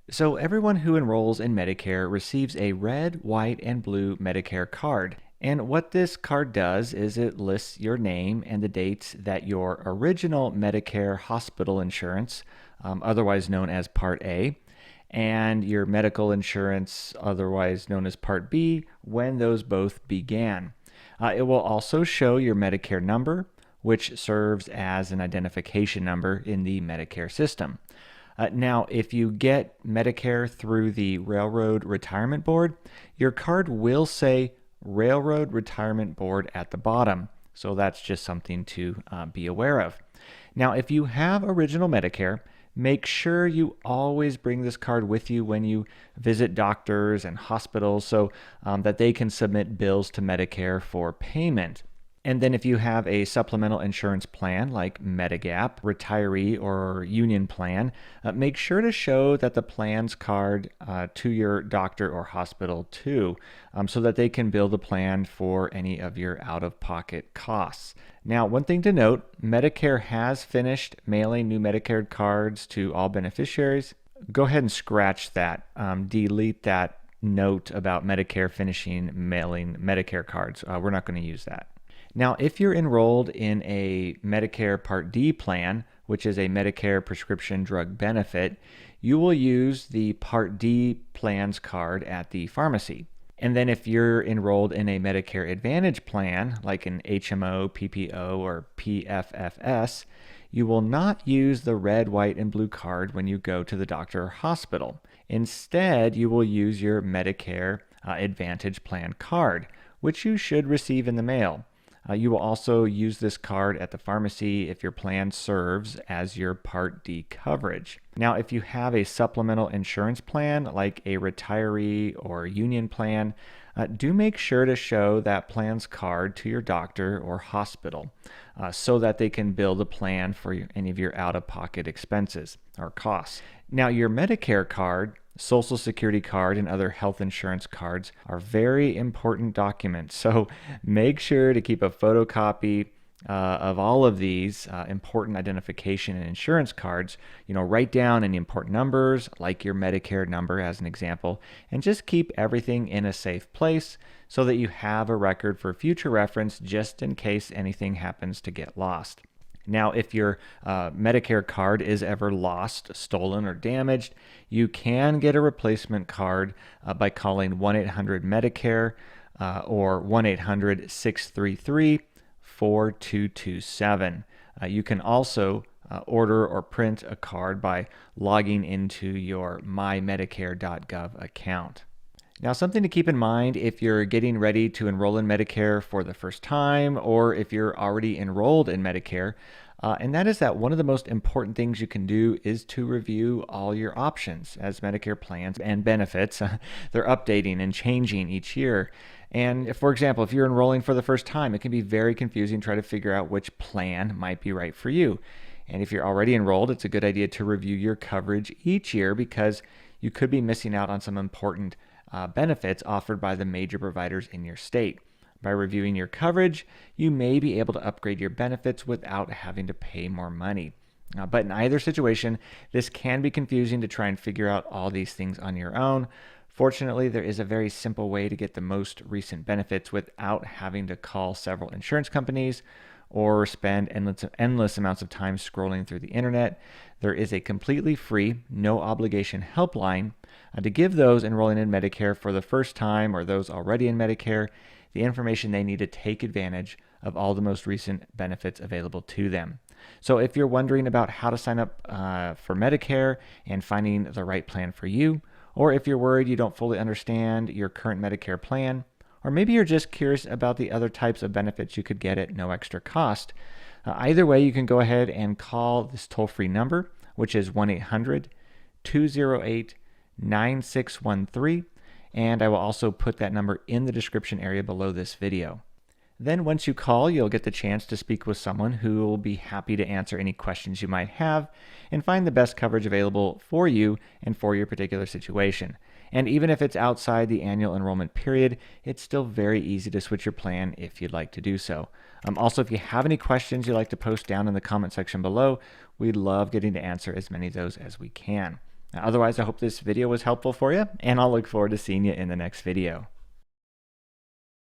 So everyone who enrolls in Medicare receives a red, white, and blue Medicare card. And what this card does is it lists your name and the dates that your original Medicare hospital insurance, otherwise known as Part A, and your medical insurance, otherwise known as Part B, when those both began. It will also show your Medicare number, which serves as an identification number in the Medicare system. Now, if you get Medicare through the Railroad Retirement Board, your card will say Railroad Retirement Board at the bottom. So that's just something to be aware of. Now, if you have original Medicare, make sure you always bring this card with you when you visit doctors and hospitals so that they can submit bills to Medicare for payment. And then if you have a supplemental insurance plan like Medigap, retiree, or union plan, make sure to show that the plan's card to your doctor or hospital too, so that they can bill the plan for any of your out-of-pocket costs. Now, one thing to note, Medicare has finished mailing new Medicare cards to all beneficiaries. Go ahead and scratch that, delete that note about Medicare finishing mailing Medicare cards. We're not going to use that. Now, if you're enrolled in a Medicare Part D plan, which is a Medicare prescription drug benefit, you will use the Part D plan's card at the pharmacy. And then if you're enrolled in a Medicare Advantage plan, like an HMO, PPO, or PFFS, you will not use the red, white, and blue card when you go to the doctor or hospital. Instead, you will use your Medicare Advantage plan card, which you should receive in the mail. You will also use this card at the pharmacy if your plan serves as your Part D coverage. Now, if you have a supplemental insurance plan like a retiree or union plan, do make sure to show that plan's card to your doctor or hospital so that they can bill the plan for any of your out-of-pocket expenses or costs. Now, your Medicare card, Social Security card, and other health insurance cards are very important documents. So make sure to keep a photocopy of all of these important identification and insurance cards. Write down any important numbers, like your Medicare number as an example, and just keep everything in a safe place so that you have a record for future reference just in case anything happens to get lost. Now, if your Medicare card is ever lost, stolen, or damaged, you can get a replacement card by calling 1-800-MEDICARE or 1-800-633-4227. You can also order or print a card by logging into your mymedicare.gov account. Now, something to keep in mind if you're getting ready to enroll in Medicare for the first time, or if you're already enrolled in Medicare, and that is that one of the most important things you can do is to review all your options, as Medicare plans and benefits. They're updating and changing each year. And for example, if you're enrolling for the first time, it can be very confusing to try to figure out which plan might be right for you. And if you're already enrolled, it's a good idea to review your coverage each year because you could be missing out on some important benefits offered by the major providers in your state. By reviewing your coverage, you may be able to upgrade your benefits without having to pay more money. But in either situation, this can be confusing to try and figure out all these things on your own. Fortunately, there is a very simple way to get the most recent benefits without having to call several insurance companies or spend endless amounts of time scrolling through the internet. There is a completely free, no obligation helpline to give those enrolling in Medicare for the first time or those already in Medicare the information they need to take advantage of all the most recent benefits available to them. So if you're wondering about how to sign up for Medicare and finding the right plan for you, or if you're worried you don't fully understand your current Medicare plan, or maybe you're just curious about the other types of benefits you could get at no extra cost, either way, you can go ahead and call this toll-free number, which is 1-800-208-9613, and I will also put that number in the description area below this video. Then once you call, you'll get the chance to speak with someone who will be happy to answer any questions you might have and find the best coverage available for you and for your particular situation. And even if it's outside the annual enrollment period, it's still very easy to switch your plan if you'd like to do so. Also, if you have any questions you'd like to post down in the comment section below, we'd love getting to answer as many of those as we can. Otherwise, I hope this video was helpful for you, and I'll look forward to seeing you in the next video.